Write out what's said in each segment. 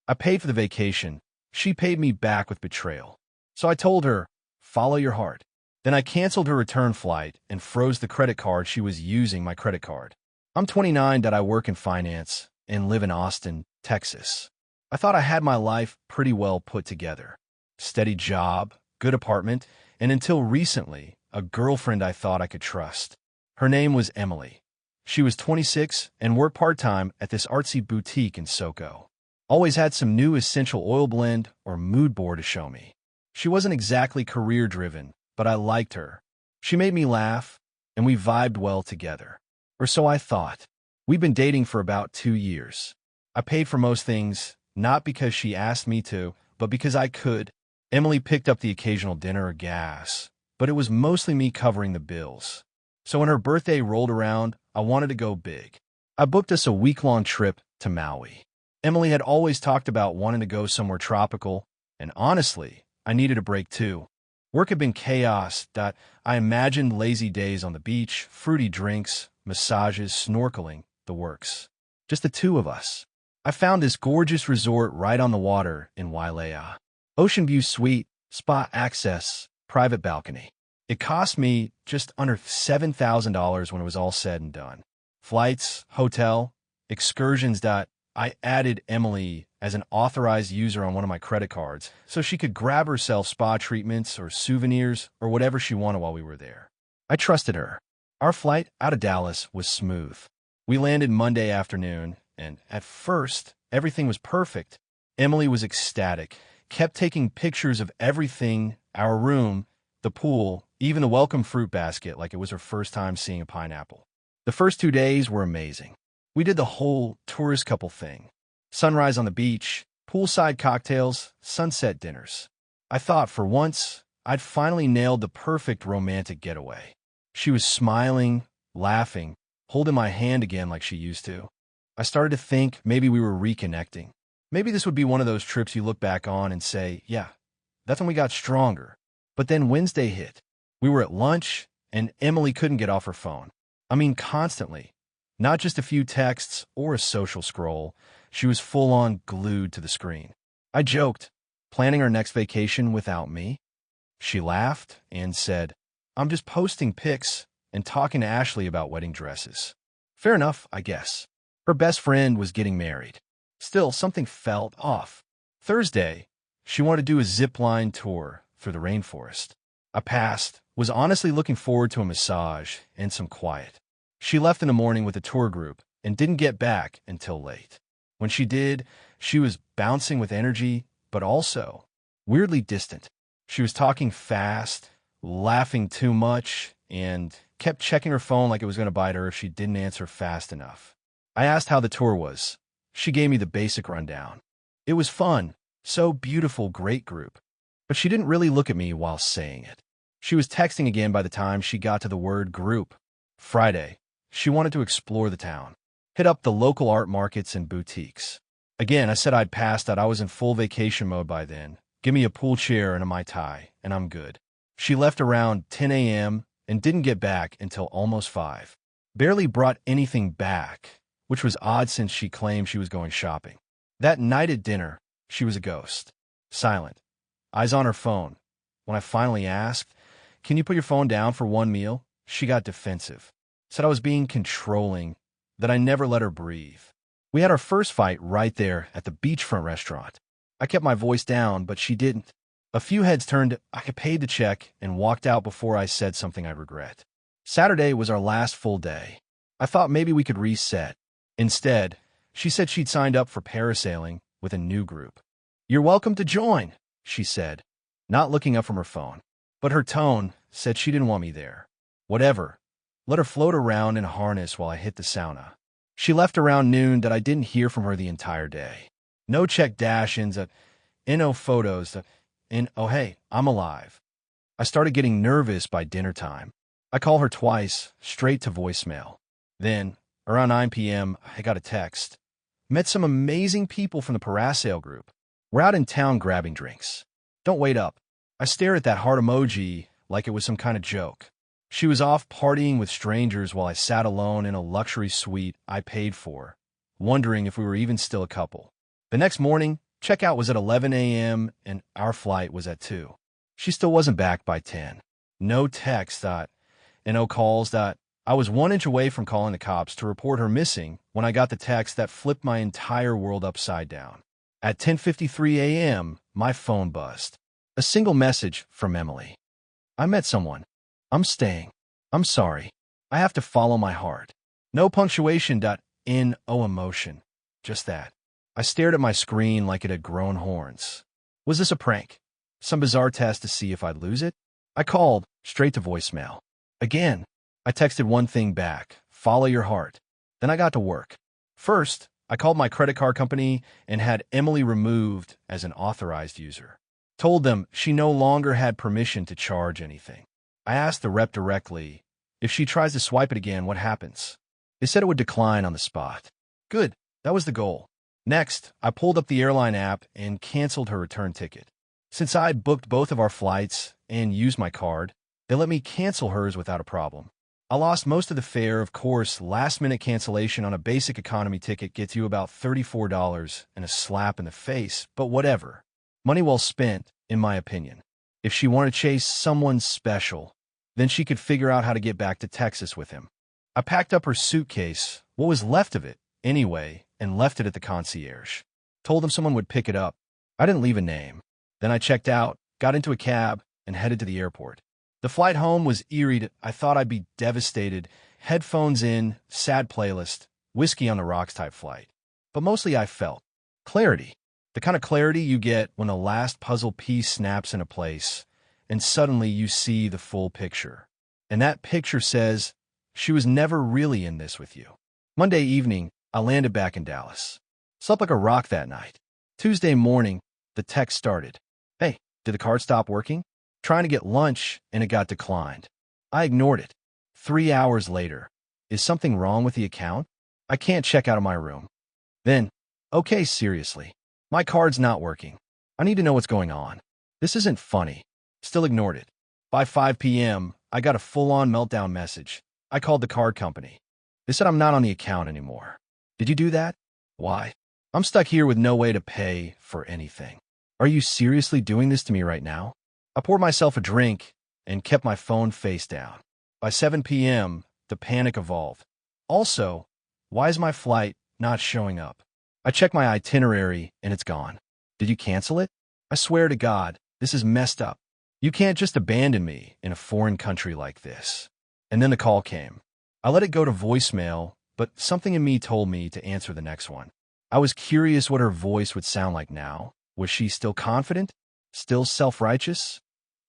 I paid for the vacation. She paid me back with betrayal. So I told her, follow your heart. Then I canceled her return flight and froze the credit card she was using my credit card. I'm 29, I work in finance and live in Austin, Texas. I thought I had my life pretty well put together. Steady job, good apartment, and until recently, a girlfriend I thought I could trust. Her name was Emily. She was 26 and worked part-time at this artsy boutique in SoCo. Always had some new essential oil blend or mood board to show me. She wasn't exactly career-driven, but I liked her. She made me laugh, and we vibed well together. Or so I thought. We'd been dating for about 2 years. I paid for most things, not because she asked me to, but because I could. Emily picked up the occasional dinner or gas, but it was mostly me covering the bills. So when her birthday rolled around, I wanted to go big. I booked us a week-long trip to Maui. Emily had always talked about wanting to go somewhere tropical, and honestly, I needed a break too. Work had been chaos. I imagined lazy days on the beach, fruity drinks, massages, snorkeling, the works. Just the two of us. I found this gorgeous resort right on the water in Wailea. Ocean view suite, spa access, private balcony. It cost me just under $7,000 when it was all said and done. Flights, hotel, excursions. I added Emily as an authorized user on one of my credit cards so she could grab herself spa treatments or souvenirs or whatever she wanted while we were there. I trusted her. Our flight out of Dallas was smooth. We landed Monday afternoon, and at first, everything was perfect. Emily was ecstatic, kept taking pictures of everything, our room, the pool, even the welcome fruit basket like it was her first time seeing a pineapple. The first 2 days were amazing. We did the whole tourist couple thing. Sunrise on the beach, poolside cocktails, sunset dinners. I thought for once, I'd finally nailed the perfect romantic getaway. She was smiling, laughing, holding my hand again like she used to. I started to think maybe we were reconnecting. Maybe this would be one of those trips you look back on and say, yeah, that's when we got stronger. But then Wednesday hit. We were at lunch, and Emily couldn't get off her phone. I mean, constantly. Not just a few texts or a social scroll. She was full-on glued to the screen. I joked, planning our next vacation without me. She laughed and said, I'm just posting pics and talking to Ashley about wedding dresses. Fair enough, I guess. Her best friend was getting married. Still, something felt off. Thursday, she wanted to do a zip-line tour through the rainforest. I passed, was honestly looking forward to a massage and some quiet. She left in the morning with a tour group and didn't get back until late. When she did, she was bouncing with energy, but also weirdly distant. She was talking fast, laughing too much, and kept checking her phone like it was going to bite her if she didn't answer fast enough. I asked how the tour was. She gave me the basic rundown. It was fun, so beautiful, great group. But she didn't really look at me while saying it. She was texting again by the time she got to the word group. Friday, she wanted to explore the town, hit up the local art markets and boutiques. Again, I said I'd passed, that I was in full vacation mode by then. Give me a pool chair and a Mai Tai, and I'm good. She left around 10 a.m. and didn't get back until almost 5. Barely brought anything back, which was odd since she claimed she was going shopping. That night at dinner, she was a ghost. Silent. Eyes on her phone. When I finally asked, can you put your phone down for one meal? She got defensive. Said I was being controlling, that I never let her breathe. We had our first fight right there at the beachfront restaurant. I kept my voice down, but she didn't. A few heads turned, I paid the check, and walked out before I said something I'd regret. Saturday was our last full day. I thought maybe we could reset. Instead, she said she'd signed up for parasailing with a new group. You're welcome to join, she said, not looking up from her phone. But her tone said she didn't want me there. Whatever. Let her float around in a harness while I hit the sauna. She left around noon. That I didn't hear from her the entire day. No check dash-ins, no photos, oh hey, I'm alive. I started getting nervous by dinner time. I called her twice, straight to voicemail. Then, around 9 p.m., I got a text. Met some amazing people from the Parasail group. We're out in town grabbing drinks. Don't wait up. I stared at that heart emoji like it was some kind of joke. She was off partying with strangers while I sat alone in a luxury suite I paid for, wondering if we were even still a couple. The next morning, Checkout was at 11 a.m. and our flight was at 2. She still wasn't back by 10. No text, and no calls. I was 1 inch away from calling the cops to report her missing when I got the text that flipped my entire world upside down. At 10:53 a.m., my phone buzzed. A single message from Emily. I met someone. I'm staying. I'm sorry. I have to follow my heart. No punctuation. No emotion. Just that. I stared at my screen like it had grown horns. Was this a prank? Some bizarre test to see if I'd lose it? I called, straight to voicemail. Again, I texted one thing back, follow your heart. Then I got to work. First, I called my credit card company and had Emily removed as an authorized user. Told them she no longer had permission to charge anything. I asked the rep directly, if she tries to swipe it again, what happens? They said it would decline on the spot. Good, that was the goal. Next, I pulled up the airline app and canceled her return ticket. Since I had booked both of our flights and used my card, they let me cancel hers without a problem. I lost most of the fare, of course. Last-minute cancellation on a basic economy ticket gets you about $34 and a slap in the face, but whatever. Money well spent, in my opinion. If she wanted to chase someone special, then she could figure out how to get back to Texas with him. I packed up her suitcase, what was left of it, anyway, and left it at the concierge. Told them someone would pick it up. I didn't leave a name. Then I checked out, got into a cab, and headed to the airport. The flight home was eerie. I thought I'd be devastated. Headphones in, sad playlist, whiskey on the rocks type flight. But mostly I felt clarity. The kind of clarity you get when the last puzzle piece snaps into place, and suddenly you see the full picture. And that picture says, she was never really in this with you. Monday evening, I landed back in Dallas. Slept like a rock that night. Tuesday morning, the text started. Hey, did the card stop working? Trying to get lunch, and it got declined. I ignored it. 3 hours later, is something wrong with the account? I can't check out of my room. Then, okay, seriously. My card's not working. I need to know what's going on. This isn't funny. Still ignored it. By 5 p.m., I got a full-on meltdown message. I called the card company. They said I'm not on the account anymore. Did you do that? Why? I'm stuck here with no way to pay for anything. Are you seriously doing this to me right now? I poured myself a drink and kept my phone face down. By 7 p.m., the panic evolved. Also, why is my flight not showing up? I checked my itinerary and it's gone. Did you cancel it? I swear to God, this is messed up. You can't just abandon me in a foreign country like this. And then the call came. I let it go to voicemail, but something in me told me to answer the next one. I was curious what her voice would sound like now. Was she still confident? Still self-righteous?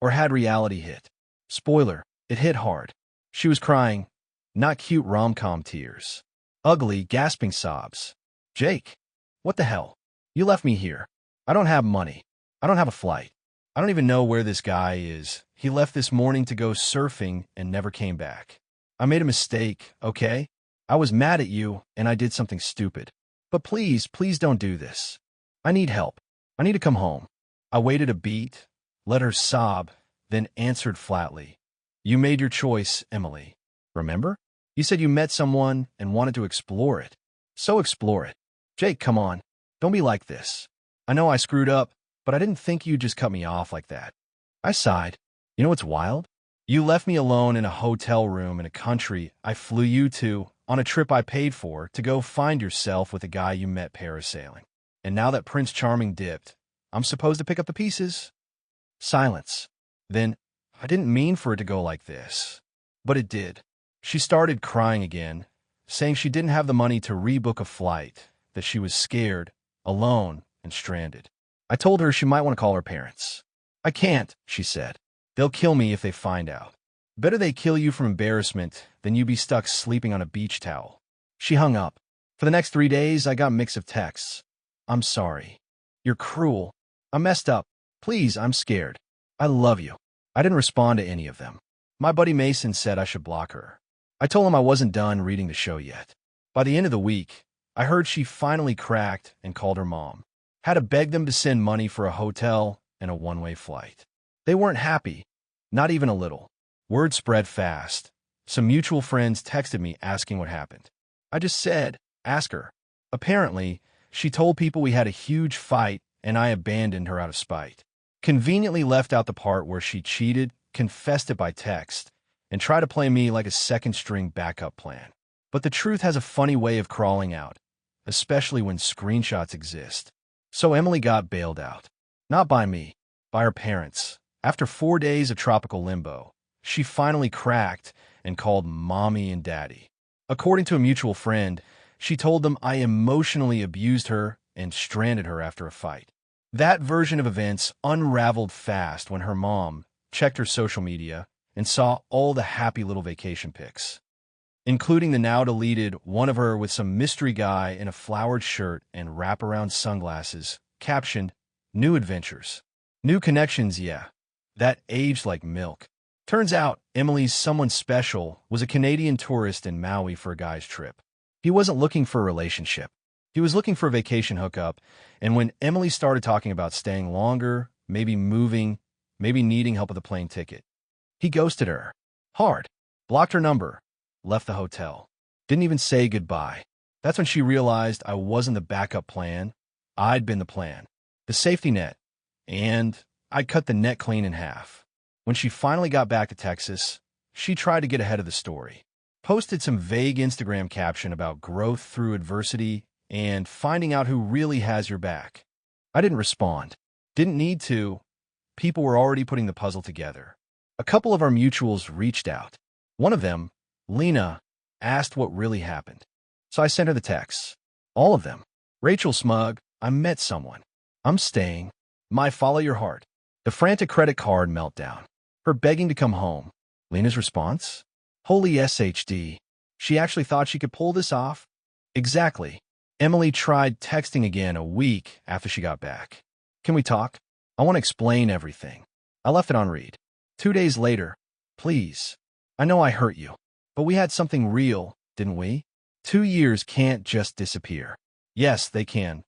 Or had reality hit? Spoiler, it hit hard. She was crying, not cute rom-com tears. Ugly, gasping sobs. Jake, what the hell? You left me here. I don't have money. I don't have a flight. I don't even know where this guy is. He left this morning to go surfing and never came back. I made a mistake, okay? I was mad at you and I did something stupid. But please, please don't do this. I need help. I need to come home. I waited a beat, let her sob, then answered flatly. You made your choice, Emily. Remember? You said you met someone and wanted to explore it. So explore it. Jake, come on. Don't be like this. I know I screwed up, but I didn't think you'd just cut me off like that. I sighed. You know what's wild? You left me alone in a hotel room in a country I flew you to on a trip I paid for to go find yourself with a guy you met parasailing. And now that Prince Charming dipped, I'm supposed to pick up the pieces? Silence. Then, I didn't mean for it to go like this. But it did. She started crying again, saying she didn't have the money to rebook a flight, that she was scared, alone, and stranded. I told her she might want to call her parents. I can't, she said. They'll kill me if they find out. Better they kill you from embarrassment than you be stuck sleeping on a beach towel. She hung up. For the next 3 days, I got a mix of texts. I'm sorry. You're cruel. I messed up. Please, I'm scared. I love you. I didn't respond to any of them. My buddy Mason said I should block her. I told him I wasn't done reading the show yet. By the end of the week, I heard she finally cracked and called her mom. Had to beg them to send money for a hotel and a one-way flight. They weren't happy, not even a little. Word spread fast. Some mutual friends texted me asking what happened. I just said, ask her. Apparently, she told people we had a huge fight and I abandoned her out of spite. Conveniently left out the part where she cheated, confessed it by text, and tried to play me like a second-string backup plan. But the truth has a funny way of crawling out, especially when screenshots exist. So Emily got bailed out. Not by me, by her parents. After 4 days of tropical limbo, she finally cracked and called Mommy and Daddy. According to a mutual friend, she told them I emotionally abused her and stranded her after a fight. That version of events unraveled fast when her mom checked her social media and saw all the happy little vacation pics, including the now-deleted one of her with some mystery guy in a flowered shirt and wraparound sunglasses, captioned, "New adventures. New connections, yeah. That aged like milk." Turns out, Emily's someone special was a Canadian tourist in Maui for a guy's trip. He wasn't looking for a relationship. He was looking for a vacation hookup, and when Emily started talking about staying longer, maybe moving, maybe needing help with a plane ticket, he ghosted her. Hard. Blocked her number. Left the hotel. Didn't even say goodbye. That's when she realized I wasn't the backup plan. I'd been the plan. The safety net. And I'd cut the net clean in half. When she finally got back to Texas, she tried to get ahead of the story. Posted some vague Instagram caption about growth through adversity and finding out who really has your back. I didn't respond. Didn't need to. People were already putting the puzzle together. A couple of our mutuals reached out. One of them, Lena, asked what really happened. So I sent her the texts. All of them. Rachel Smug, I met someone. I'm staying. My follow your heart. The frantic credit card meltdown. Her begging to come home. Lena's response? Holy SHD. She actually thought she could pull this off? Exactly. Emily tried texting again a week after she got back. Can we talk? I want to explain everything. I left it on read. 2 days later. Please. I know I hurt you. But we had something real, didn't we? 2 years can't just disappear. Yes, they can.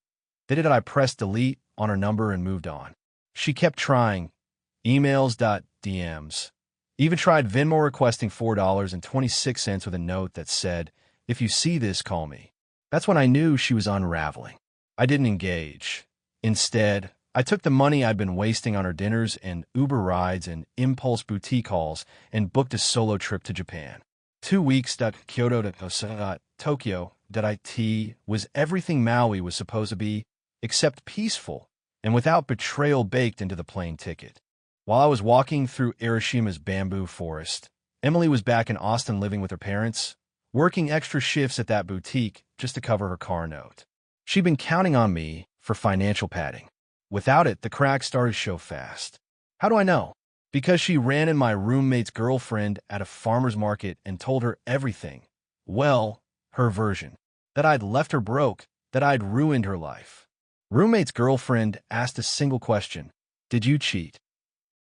They did it. I pressed delete on her number and moved on. She kept trying. Emails.DMs. Even tried Venmo requesting $4.26 with a note that said, "If you see this, call me." That's when I knew she was unraveling. I didn't engage. Instead, I took the money I'd been wasting on her dinners and Uber rides and impulse boutique hauls and booked a solo trip to Japan. 2 weeks. Kyoto to Osaka, Tokyo. It was everything Maui was supposed to be, except peaceful and without betrayal baked into the plane ticket. While I was walking through Hirošima's bamboo forest, Emily was back in Austin living with her parents, working extra shifts at that boutique just to cover her car note. She'd been counting on me for financial padding. Without it, the cracks started to show fast. How do I know? Because she ran in my roommate's girlfriend at a farmer's market and told her everything. Well, her version. That I'd left her broke, that I'd ruined her life. Roommate's girlfriend asked a single question. Did you cheat?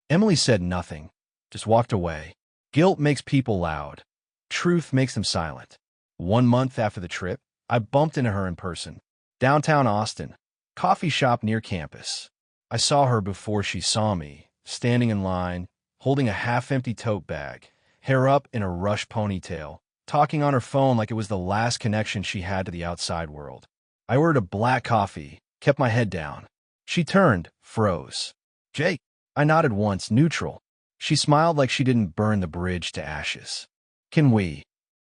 Emily said nothing, just walked away. Guilt makes people loud. Truth makes them silent. 1 month after the trip, I bumped into her in person. Downtown Austin, coffee shop near campus. I saw her before she saw me, standing in line, holding a half-empty tote bag, hair up in a rush ponytail, talking on her phone like it was the last connection she had to the outside world. I ordered a black coffee, kept my head down. She turned, froze. Jake. I nodded once, neutral. She smiled like she didn't burn the bridge to ashes. Can we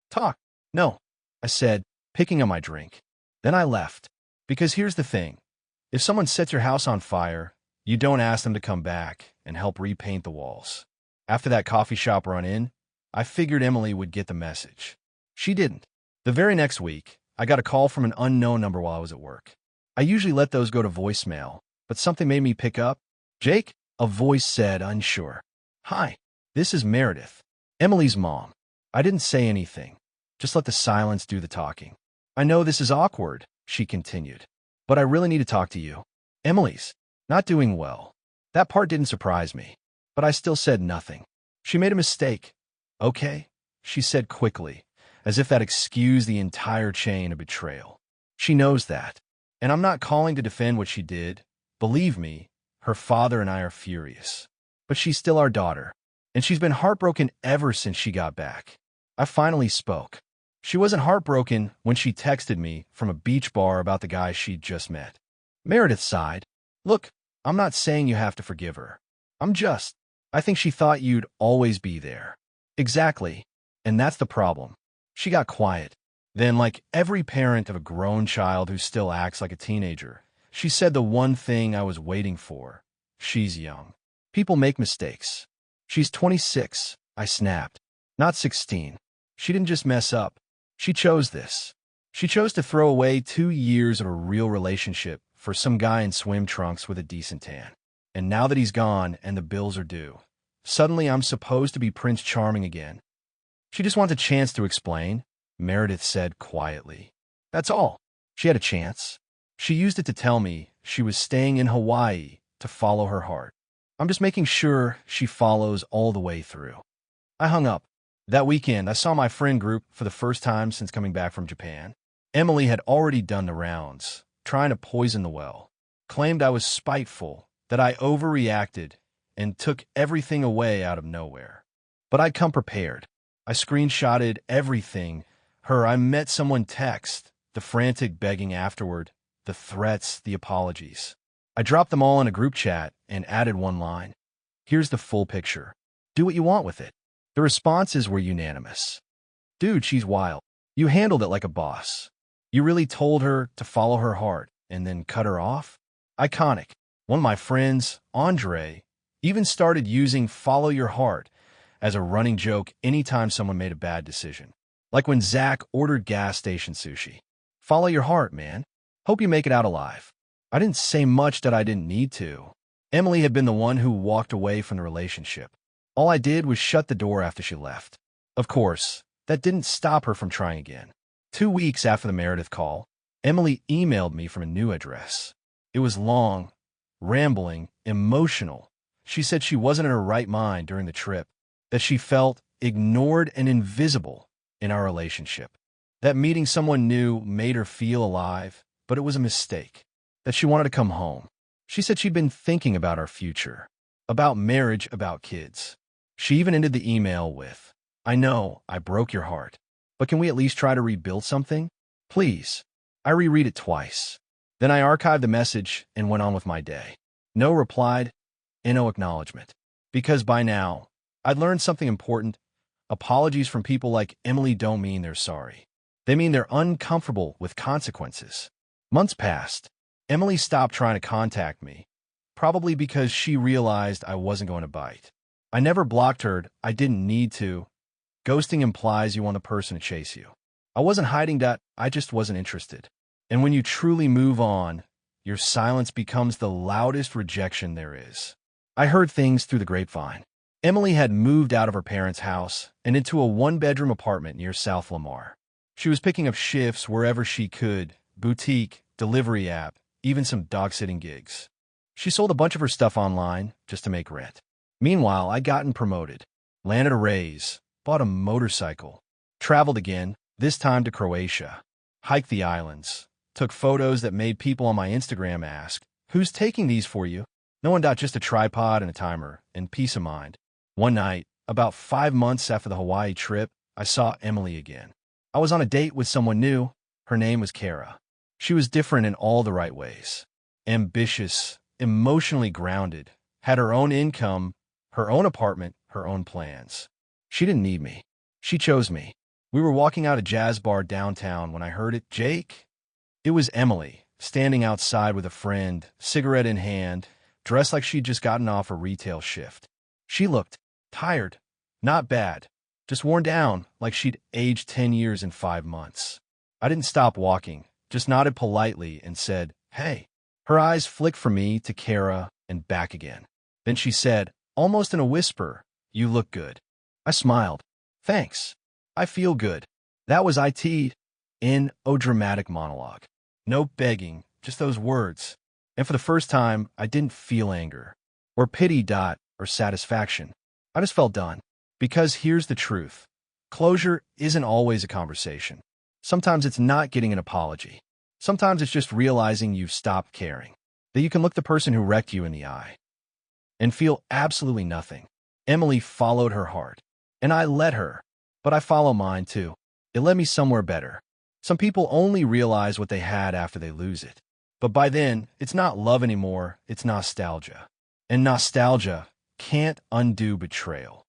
talk? No, I said, picking up my drink. Then I left. Because here's the thing. If someone sets your house on fire, you don't ask them to come back and help repaint the walls. After that coffee shop run-in, I figured Emily would get the message. She didn't. The very next week, I got a call from an unknown number while I was at work. I usually let those go to voicemail, but something made me pick up. Jake? A voice said, unsure. Hi, this is Meredith, Emily's mom. I didn't say anything. Just let the silence do the talking. I know this is awkward, she continued, but I really need to talk to you. Emily's not doing well. That part didn't surprise me, but I still said nothing. She made a mistake. Okay, she said quickly, as if that excused the entire chain of betrayal. She knows that, and I'm not calling to defend what she did. Believe me, her father and I are furious. But she's still our daughter, and she's been heartbroken ever since she got back. I finally spoke. She wasn't heartbroken when she texted me from a beach bar about the guy she'd just met. Meredith sighed. Look, I'm not saying you have to forgive her. I think she thought you'd always be there. Exactly. And that's the problem. She got quiet. Then, like every parent of a grown child who still acts like a teenager, she said the one thing I was waiting for. She's young. People make mistakes. She's 26, I snapped. Not 16. She didn't just mess up. She chose this. She chose to throw away 2 years of a real relationship for some guy in swim trunks with a decent tan. And now that he's gone and the bills are due, suddenly I'm supposed to be Prince Charming again. She just wants a chance to explain, Meredith said quietly. That's all. She had a chance. She used it to tell me she was staying in Hawaii to follow her heart. I'm just making sure she follows all the way through. I hung up. That weekend, I saw my friend group for the first time since coming back from Japan. Emily had already done the rounds, trying to poison the well, claimed I was spiteful, that I overreacted, and took everything away out of nowhere. But I'd come prepared. I screenshotted everything. Her I met someone text, the frantic begging afterward, the threats, the apologies. I dropped them all in a group chat and added one line. Here's the full picture. Do what you want with it. The responses were unanimous. Dude, she's wild. You handled it like a boss. You really told her to follow her heart and then cut her off? Iconic. One of my friends, Andre, even started using follow your heart as a running joke anytime someone made a bad decision. Like when Zach ordered gas station sushi. Follow your heart, man. Hope you make it out alive. I didn't say much that I didn't need to. Emily had been the one who walked away from the relationship. All I did was shut the door after she left. Of course, that didn't stop her from trying again. 2 weeks after the Meredith call, Emily emailed me from a new address. It was long, rambling, emotional. She said she wasn't in her right mind during the trip, that she felt ignored and invisible in our relationship, that meeting someone new made her feel alive, but it was a mistake, that she wanted to come home. She said she'd been thinking about our future, about marriage, about kids. She even ended the email with, I know, I broke your heart, but can we at least try to rebuild something? Please. I reread it twice. Then I archived the message and went on with my day. No replied, and no acknowledgement. Because by now, I'd learned something important. Apologies from people like Emily don't mean they're sorry. They mean they're uncomfortable with consequences. Months passed. Emily stopped trying to contact me, probably because she realized I wasn't going to bite. I never blocked her. I didn't need to. Ghosting implies you want a person to chase you. I wasn't hiding that. I just wasn't interested. And when you truly move on, your silence becomes the loudest rejection there is. I heard things through the grapevine. Emily had moved out of her parents' house and into a one-bedroom apartment near South Lamar. She was picking up shifts wherever she could, boutique, delivery app, even some dog-sitting gigs. She sold a bunch of her stuff online just to make rent. Meanwhile, I'd gotten promoted, landed a raise, bought a motorcycle, traveled again, this time to Croatia, hiked the islands, took photos that made people on my Instagram ask, who's taking these for you? No one, just a tripod and a timer, and peace of mind. One night, about 5 months after the Hawaii trip, I saw Emily again. I was on a date with someone new. Her name was Kara. She was different in all the right ways. Ambitious, emotionally grounded, had her own income, her own apartment, her own plans. She didn't need me. She chose me. We were walking out a jazz bar downtown when I heard it. Jake? It was Emily, standing outside with a friend, cigarette in hand, dressed like she'd just gotten off a retail shift. She looked tired. Not bad. Just worn down, like she'd aged 10 years in 5 months. I didn't stop walking, just nodded politely and said, hey. Her eyes flicked from me to Kara and back again. Then she said, almost in a whisper, you look good. I smiled. Thanks. I feel good. That was it. In a dramatic monologue. No begging, just those words. And for the first time, I didn't feel anger, or pity, or satisfaction. I just felt done. Because here's the truth. Closure isn't always a conversation. Sometimes it's not getting an apology. Sometimes it's just realizing you've stopped caring. That you can look the person who wrecked you in the eye and feel absolutely nothing. Emily followed her heart, and I let her. But I follow mine too. It led me somewhere better. Some people only realize what they had after they lose it. But by then, it's not love anymore, it's nostalgia. And nostalgia can't undo betrayal.